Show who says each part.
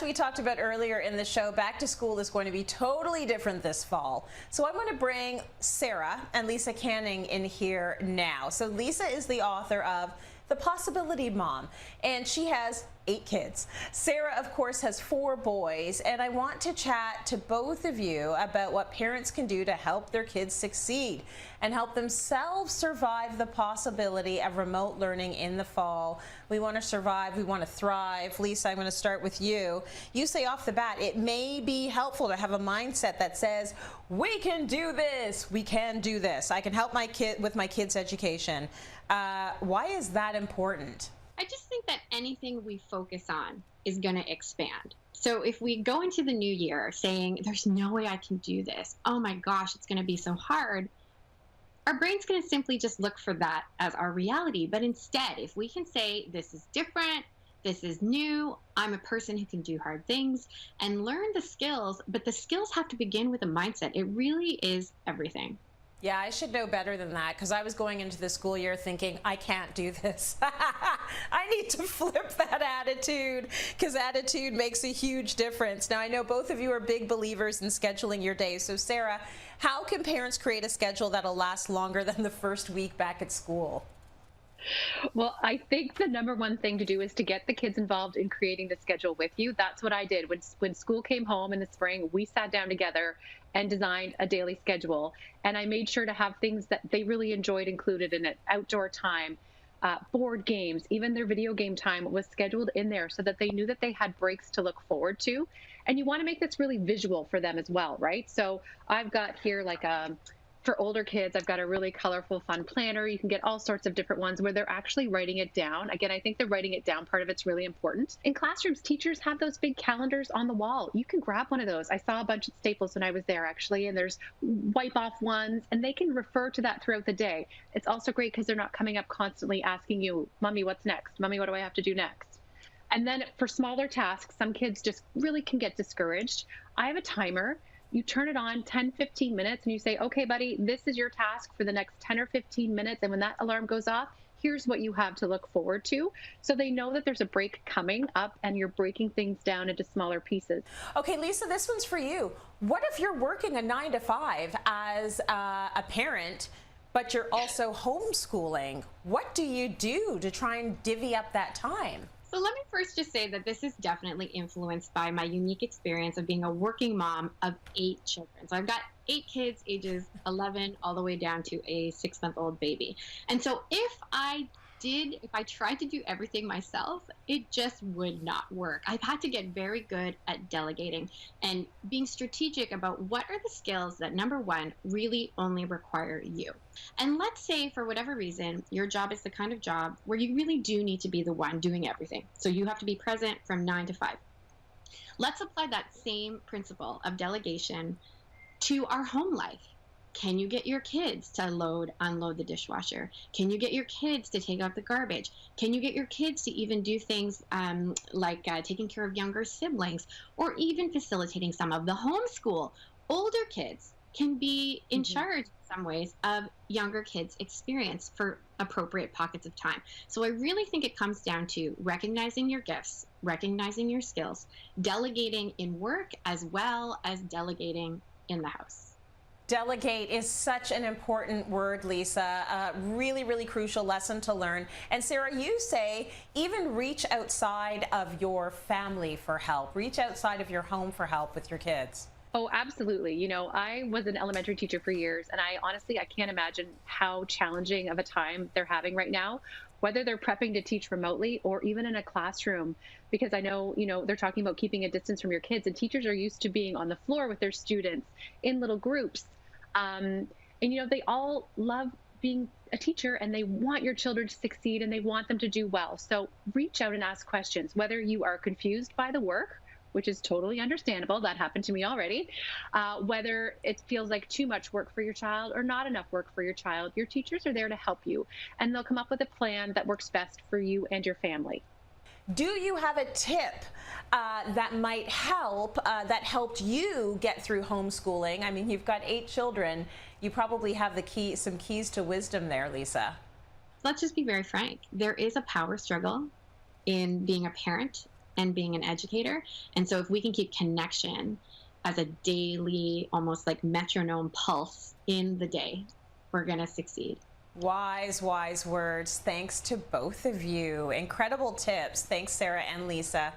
Speaker 1: as we talked about earlier in the show, back to school is going to be totally different this fall. So I'm going to bring Sarah and Lisa Canning in here now. So Lisa is the author of The Possibility Mom, and she has 8 kids. Sarah, of course, has 4 boys, and I want to chat to both of you about what parents can do to help their kids succeed and help themselves survive the possibility of remote learning in the fall. We want to survive, we want to thrive. Lisa, I'm going to start with you. You say off the bat, it may be helpful to have a mindset that says, we can do this, we can do this. I can help my kid with my kids' education. Why is that important?
Speaker 2: I just think that anything we focus on is going to expand. So if we go into the new year saying, there's no way I can do this, oh my gosh, it's going to be so hard, our brain's going to simply just look for that as our reality. But instead, if we can say, this is different, this is new, I'm a person who can do hard things, and learn the skills, but the skills have to begin with a mindset. It really is everything.
Speaker 1: Yeah, I should know better than that, because I was going into the school year thinking, I can't do this. I need to flip that attitude, because attitude makes a huge difference. Now, I know both of you are big believers in scheduling your day. So, Sarah, how can parents create a schedule that'll last longer than the first week back at school?
Speaker 3: Well, I think the number one thing to do is to get the kids involved in creating the schedule with you. That's what I did. When school came home in the spring, we sat down together and designed a daily schedule. And I made sure to have things that they really enjoyed included in it. Outdoor time, board games, even their video game time was scheduled in there so that they knew that they had breaks to look forward to. And you want to make this really visual for them as well, right? So I've got here like for older kids, I've got a really colorful, fun planner. You can get all sorts of different ones where they're actually writing it down. Again, I think the writing it down part of it's really important. In classrooms, teachers have those big calendars on the wall. You can grab one of those. I saw a bunch at Staples when I was there, actually, and there's wipe-off ones, and they can refer to that throughout the day. It's also great because they're not coming up constantly asking you, Mommy, what's next? Mommy, what do I have to do next? And then for smaller tasks, some kids just really can get discouraged. I have a timer. You turn it on 10, 15 minutes and you say, okay, buddy, this is your task for the next 10 or 15 minutes. And when that alarm goes off, here's what you have to look forward to. So they know that there's a break coming up and you're breaking things down into smaller pieces.
Speaker 1: Okay, Lisa, this one's for you. What if you're working a 9 to 5 as a parent, but you're also homeschooling? What do you do to try and divvy up that time?
Speaker 2: So let me first just say that this is definitely influenced by my unique experience of being a working mom of 8 children. So I've got 8 kids, ages 11 all the way down to a 6-month-old baby. And so if I tried to do everything myself, it just would not work. I've had to get very good at delegating and being strategic about what are the skills that, number one, really only require you. And let's say for whatever reason, your job is the kind of job where you really do need to be the one doing everything. So you have to be present from 9 to 5. Let's apply that same principle of delegation to our home life. Can you get your kids to unload the dishwasher? Can you get your kids to take out the garbage? Can you get your kids to even do things like taking care of younger siblings, or even facilitating some of the homeschool? Older kids can be in charge in some ways of younger kids' experience for appropriate pockets of time. So I really think it comes down to recognizing your gifts, recognizing your skills, delegating in work as well as delegating in the house.
Speaker 1: Delegate is such an important word, Lisa. Really, really crucial lesson to learn. And Sarah, you say even reach outside of your family for help. Reach outside of your home for help with your kids.
Speaker 3: Oh, absolutely. You know, I was an elementary teacher for years, and I can't imagine how challenging of a time they're having right now, whether they're prepping to teach remotely or even in a classroom, because I know, they're talking about keeping a distance from your kids, and teachers are used to being on the floor with their students in little groups. And they all love being a teacher, and they want your children to succeed, and they want them to do well. So reach out and ask questions, whether you are confused by the work, which is totally understandable. That happened to me already. Whether it feels like too much work for your child or not enough work for your child, your teachers are there to help you, and they'll come up with a plan that works best for you and your family.
Speaker 1: Do you have a tip that might help, that helped you get through homeschooling? I mean, you've got 8 children. You probably have some keys to wisdom there, Lisa.
Speaker 2: Let's just be very frank. There is a power struggle in being a parent and being an educator. And so if we can keep connection as a daily, almost like metronome pulse in the day, we're going to succeed.
Speaker 1: Wise, wise words. Thanks to both of you. Incredible tips. Thanks, Sarah and Lisa.